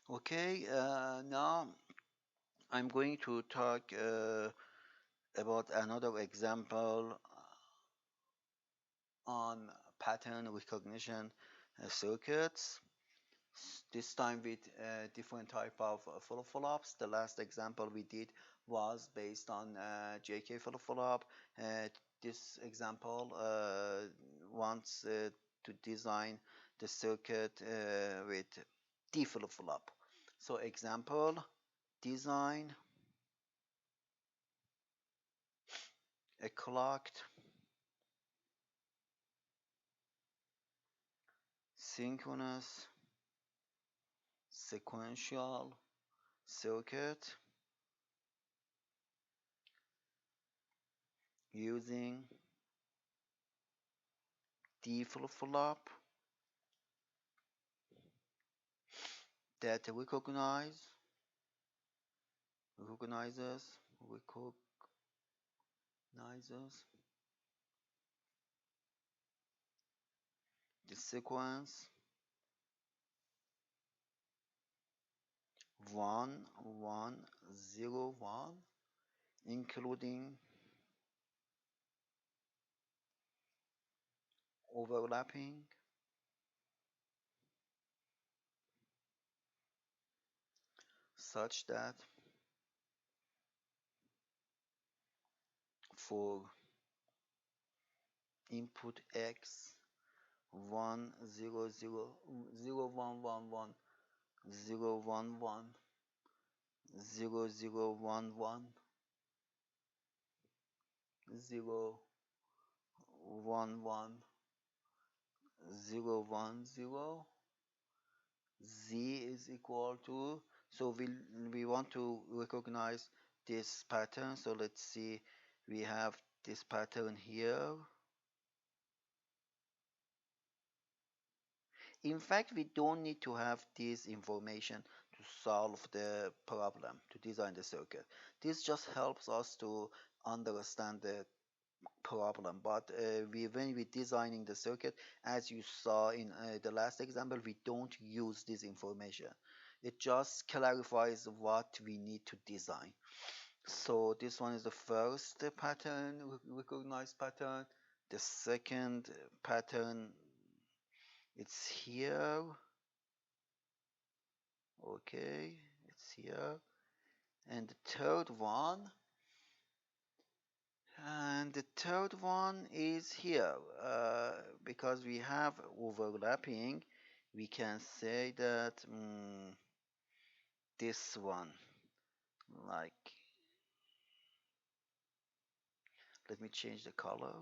Okay, now I'm going to talk about another example on pattern recognition circuits. This time with different type of flip-flops. The last example we did was based on JK flip-flop. This example wants to design the circuit with D flip-flop. So example, design a clocked synchronous sequential circuit using D flip-flop that recognizes the sequence 1101, including overlapping such that for input x 100 011 0011 011 010 z is equal to, so we want to recognize this pattern. So let's see, we have this pattern here. In fact, we don't need to have this information to solve the problem, to design the circuit. This just helps us to understand the problem. But when we're designing the circuit, as you saw in the last example, we don't use this information. It just clarifies what we need to design. So this one is the first pattern, recognized pattern. The second pattern, it's here. Okay, it's here. And the third one is here. Because we have overlapping, we can say that this one, like, let me change the color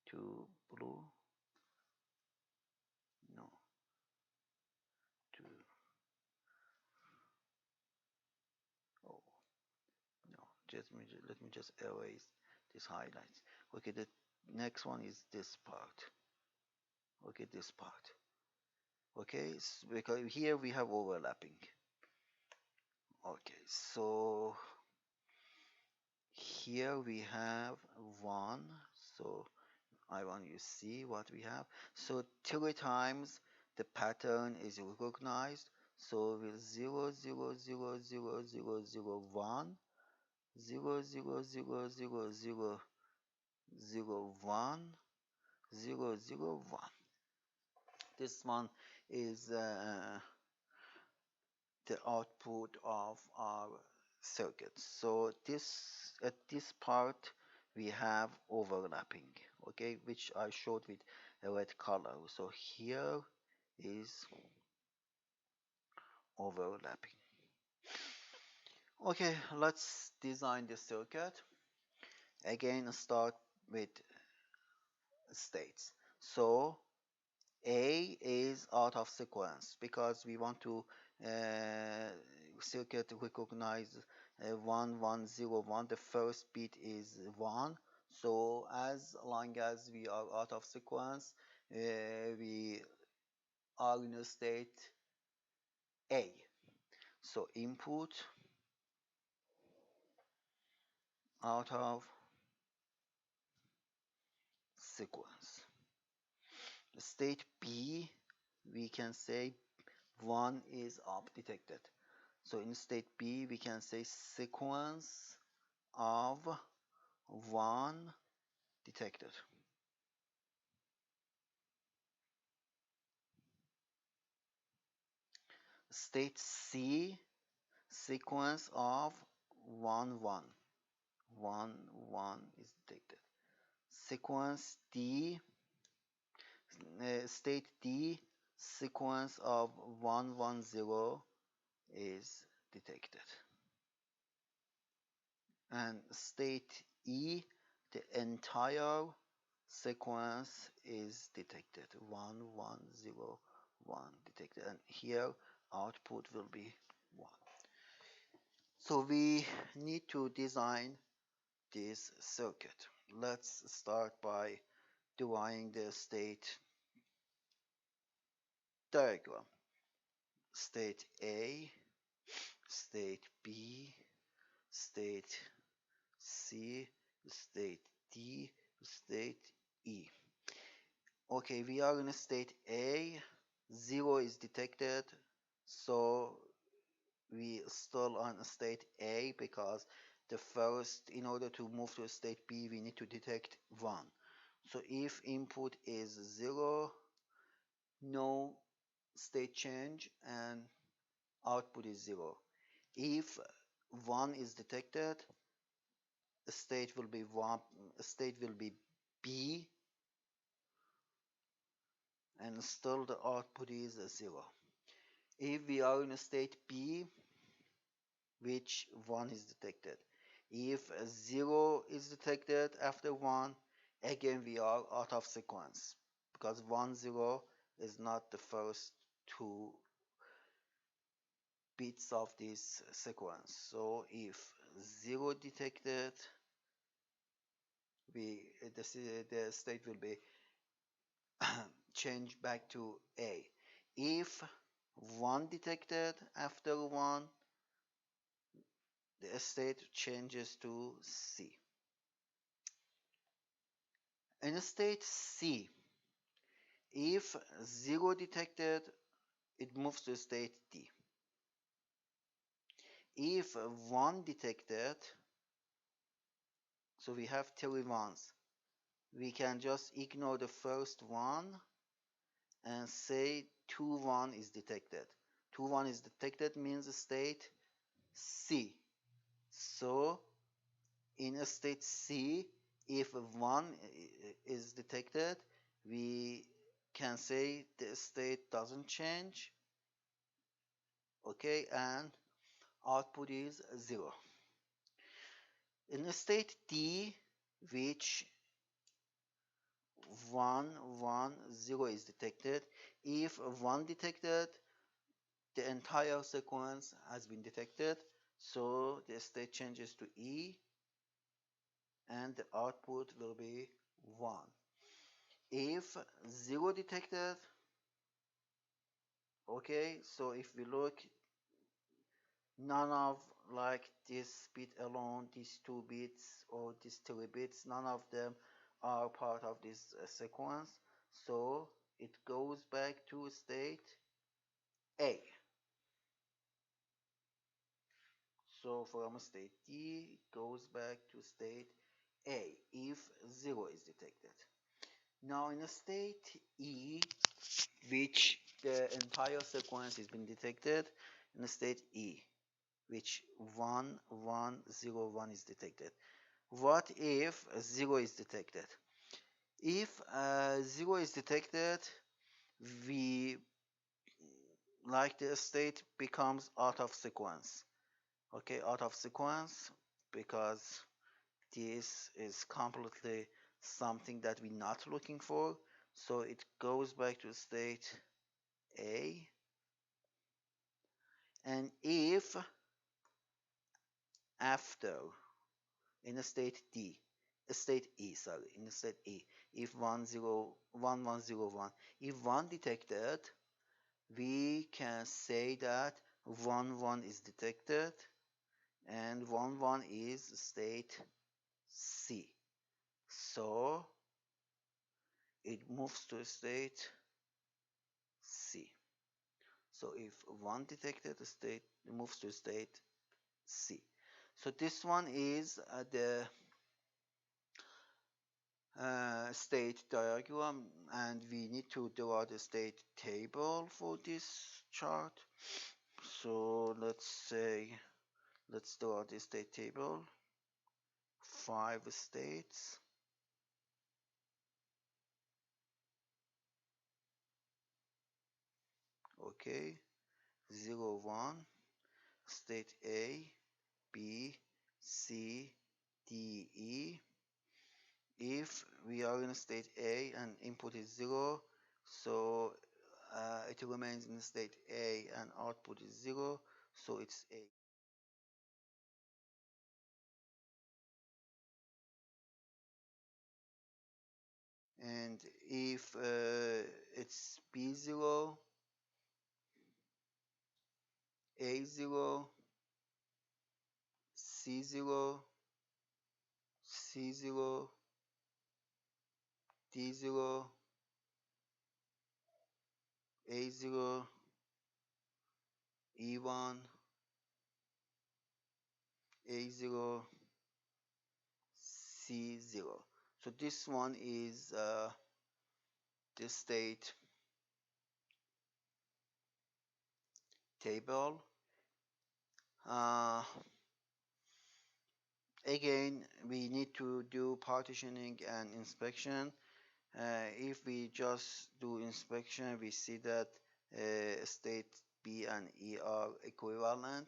to blue. No, to, oh, no, let me just erase this highlights. Okay, the next one is this part. Okay, this part. Okay, because here we have overlapping. Okay, so here we have one. So I want you to see what we have. So 3 times the pattern is recognized. So with 0 0 0 0 0 0 0 1 0 0 0 0 0 0 1 0 0 1. This one is the output of our circuit. So this at this part we have overlapping, okay, which I showed with a red color. So here is overlapping. Okay, let's design the circuit. Again, start with states. So A is out of sequence because we want to circuit recognize 1101. The first bit is 1. So as long as we are out of sequence, we are in a state A. So input out of sequence. State B, we can say 1 is up detected. So in state B, we can say sequence of 1 detected. State C, sequence of 1 1. 1 1 is detected. Sequence D, state D, sequence of 1 1 0 is detected. And state E, the entire sequence is detected. 1 1 0 1 detected. And here output will be 1. So we need to design this circuit. Let's start by drawing the state diagram. State A, state B, state C, state D, state E. Okay, we are in state A, 0 is detected, so we still on state A because the first, in order to move to state B, we need to detect 1. So if input is 0, no state change and output is 0. If 1 is detected, the state will be 1, state will be B, and still the output is 0. If we are in a state B, which 1 is detected. If 0 is detected after 1, again we are out of sequence because 1 0 is not the first two bits of this sequence. So if 0 detected, the state will be changed back to A. If 1 detected after 1, the state changes to C. In state C, if 0 detected, it moves to state D. If 1 detected, so we have 3 ones, we can just ignore the first one and say 2 1 is detected. 2 1 is detected means state C. So in a state C, if 1 is detected, we can say the state doesn't change, okay, and output is 0. In a state D, which 1 1 0 is detected, if 1 detected, the entire sequence has been detected, so the state changes to E and the output will be 1. If 0 detected, okay, so if we look, none of like this bit alone, these 2 bits or these 3 bits, none of them are part of this sequence, so it goes back to state A. So from state D, it goes back to state A if 0 is detected. Now in a state E, which the entire sequence has been detected, in a state E, which 1 1 0 1 is detected. What if 0 is detected? If 0 is detected, we like the state becomes out of sequence. Okay, out of sequence because this is completely something that we're not looking for. So it goes back to state A. And if after in a state D, state E, sorry, in a state E, if 1 0 1 1 0 1, if 1 detected, we can say that 1 1 is detected and 1 1 is state C. So it moves to state C. So if 1 detected, the state moves to state C. So this one is the state diagram, and we need to draw the state table for this chart. So let's draw the state table. 5 states. Okay, 0, 1, state A, B, C, D, E. If we are in state A and input is 0, so it remains in state A and output is 0, so it's A. And if it's B0, A0, C0, C0, D0, A0, E1, A0, C0. So this one is the state table. Uh, Again, we need to do partitioning and inspection. If we just do inspection, we see that state B and E are equivalent,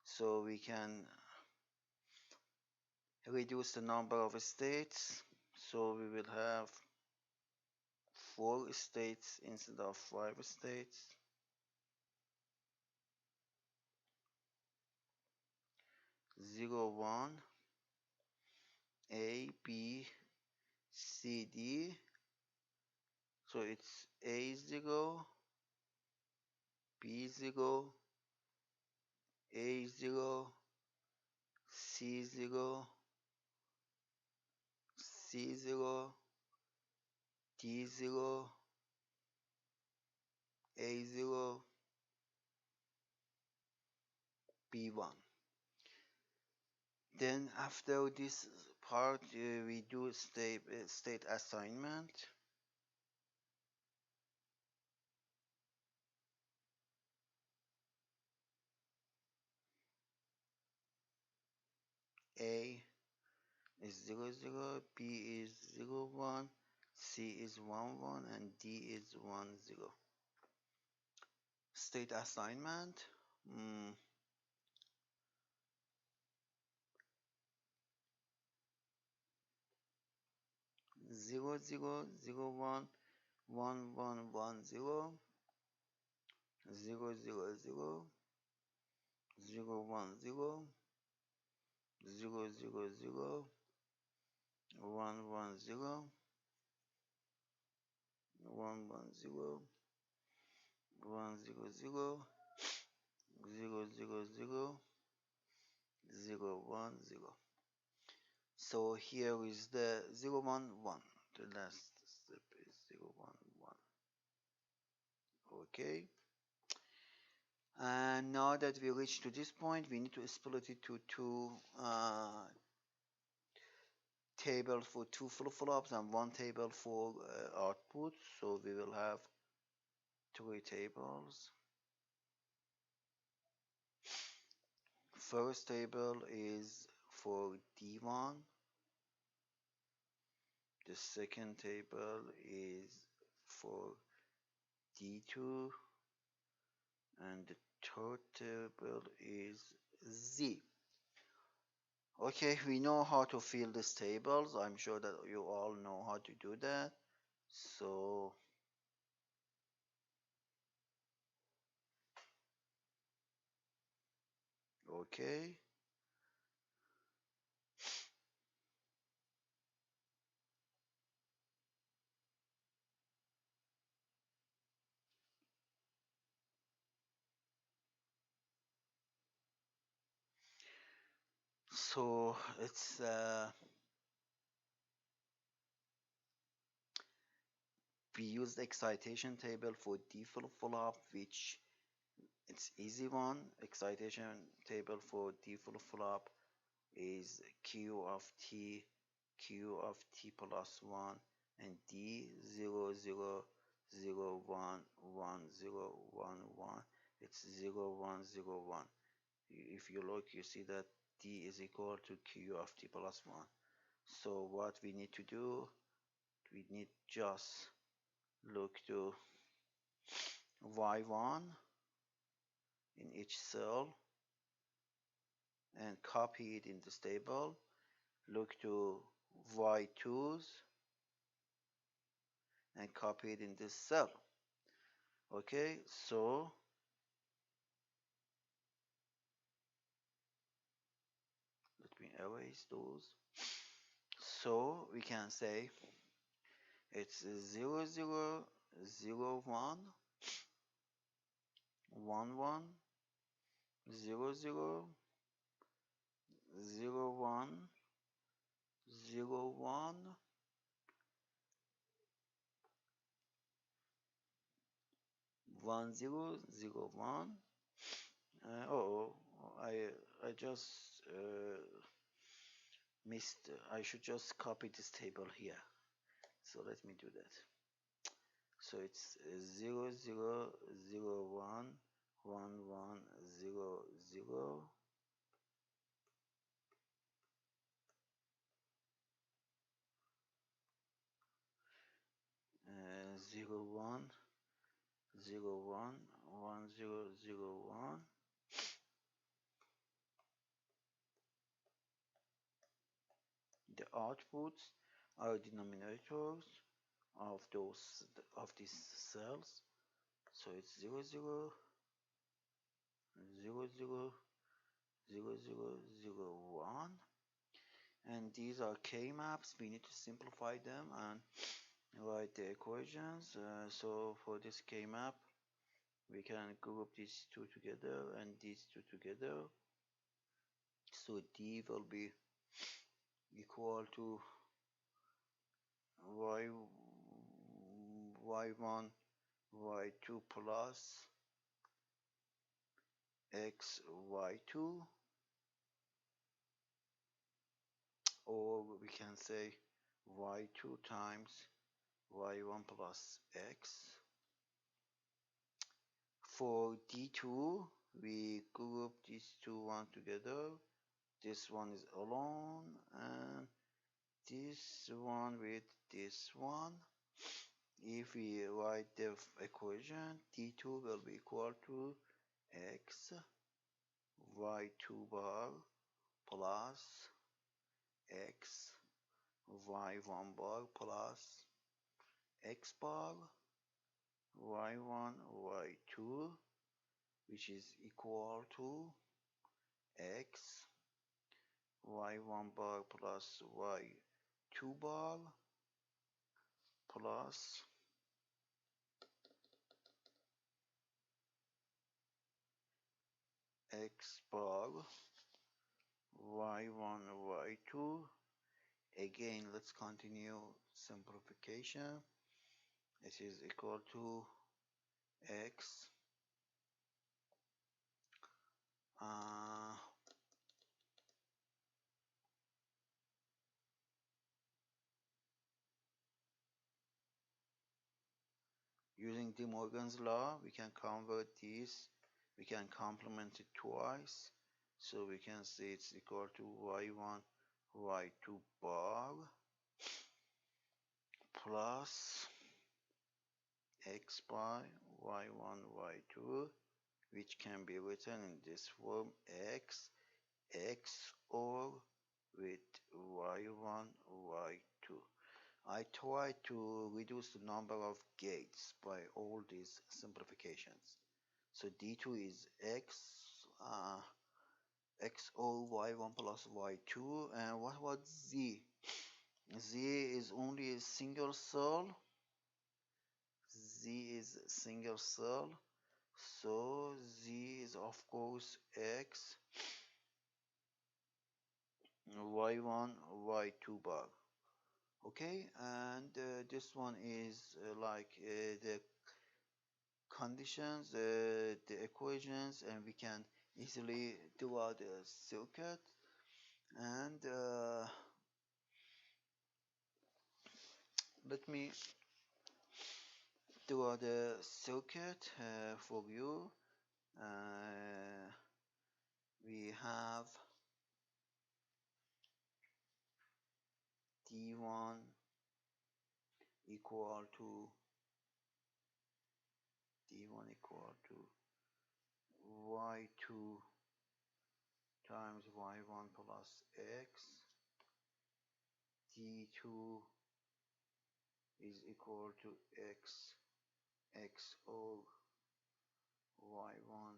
so we can reduce the number of states. So we will have 4 states instead of 5 states. 0, 1, A, B, C, D. So it's A0, B0, A0, C0, C0, D0, A0, B1. Then after this part, we do state assignment. A is 0, 0, B is 0, 1, C is 1, 1, and D is 1, 0. State assignment. 0, 0, 0, 1, 1, 1, 1, 0, 0, 0, 0, 0, 1, 0, 0, 0, 0, 1, 1, 0, 1, 1, 0, 1, 0, 0, 0, 0, 0, 0, 1, 0. So here is the 0, 1, 1. The last step is 0, 1, 1. Okay. And now that we reached to this point, we need to split it to two tables for 2 flip-flops and 1 table for output. So we will have 3 tables. First table is for D1. The second table is for D2. And the third table is Z. Okay, we know how to fill these tables. I'm sure that you all know how to do that. So okay, so it's we use the excitation table for D flip-flop, which It's easy one. Excitation table for D flip-flop is Q of T, Q of T plus 1, and D 0 0 0 1 1 0 1 1. It's 0 1 0 1. If you look, you see that D is equal to Q of T plus 1. So what we need to do, we need just look to Y1 in each cell and copy it in this table. Look to Y2s and copy it in this cell. Okay, so let me erase those. So we can say it's 0 0 0 1 1 1 0 0 0 1 0 1 1 0 0 1. Oh, I just missed. I should just copy this table here. So let me do that. So it's 0 0 0 1 1 1 0 0 0 1 0 1 1 0 0 1. The outputs are denominators of these cells. So it's 0 0 0 0 0 0 0 1. And these are K maps. We need to simplify them and write the equations. So for this K map, we can group these two together and these two together. So D will be equal to y1 y2 plus x y2, or we can say y2 times y1 plus x. For D2, we group these two one together. This one is alone and this one with this one. If we write the equation, D2 will be equal to x y2 bar plus x y1 bar plus x bar y1 y2, which is equal to x y1 bar plus y2 bar plus x bar y1 y2. Again, let's continue simplification. It is equal to x using De Morgan's law, we can convert this, we can complement it twice, so we can say it's equal to y1 y2 bar plus x bar y1 y2, which can be written in this form x or with y1 y2. I try to reduce the number of gates by all these simplifications. So D2 is x or y1 plus y2. And what about z? Z is only a single cell. Z is a single cell. So z is of course x y1 y2 bar. Okay, and this one is like the conditions, the equations, and we can easily draw the circuit. And let me draw the circuit for you. We have D1 equal to y2 times y1 plus x. D2 is equal to x or y1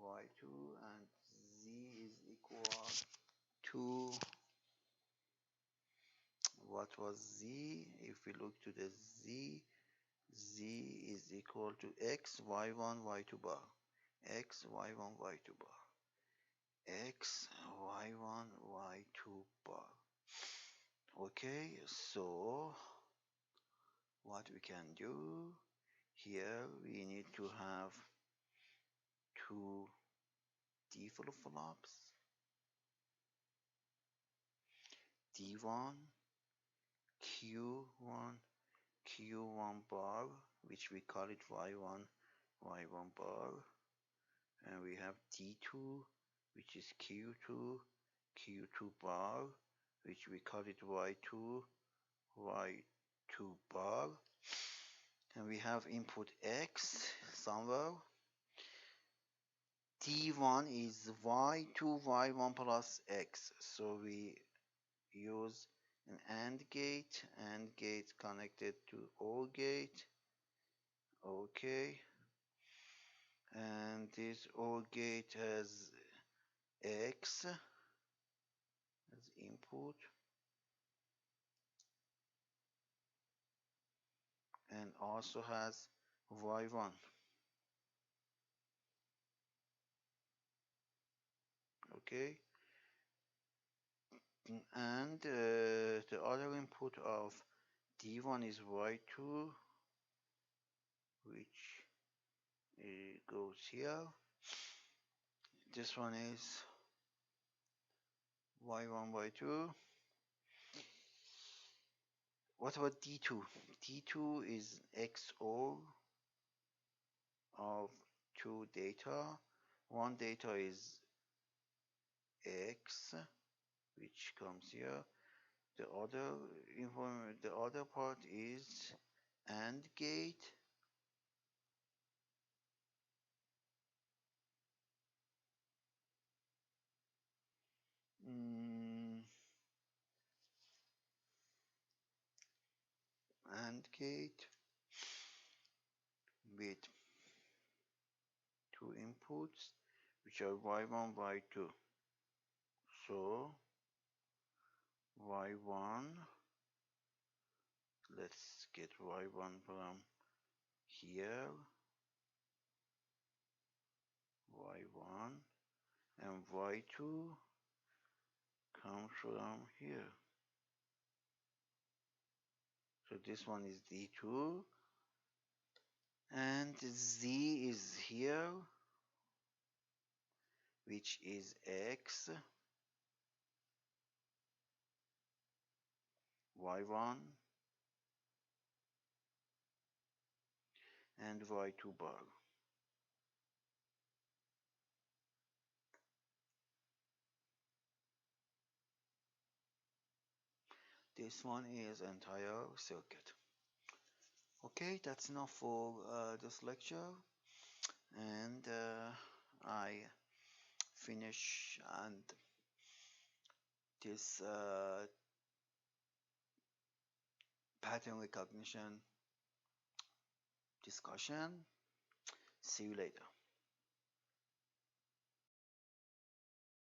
y2, and z is equal to, what was z? If we look to the z is equal to x y1 y2 bar, x y1 y2 bar, x y1 y2 bar. Okay, so what we can do here, we need to have two D flip-flops, D1 Q1 Q1 bar, which we call it y1 y1 bar, and we have D2, which is Q2 Q2 bar, which we call it y2 y2 bar, and we have input x somewhere. D1 is y2 y1 plus x, so we use an AND gate connected to OR gate. Okay, and this OR gate has x as input and also has y1. Okay, and the other input of D1 is y2, which goes here. This one is y1 y2. What about D2? D2 is XOR of two data. One data is X, which comes here. The other part is AND gate. AND gate with two inputs, which are y1 y2. So y1, let's get y1 from here, y1, and y2 comes from here. So this one is D2, and Z is here, which is X, Y1, and Y2 bar. This one is entire circuit. Okay, that's enough for this lecture, and I finish and this pattern recognition discussion. See you later.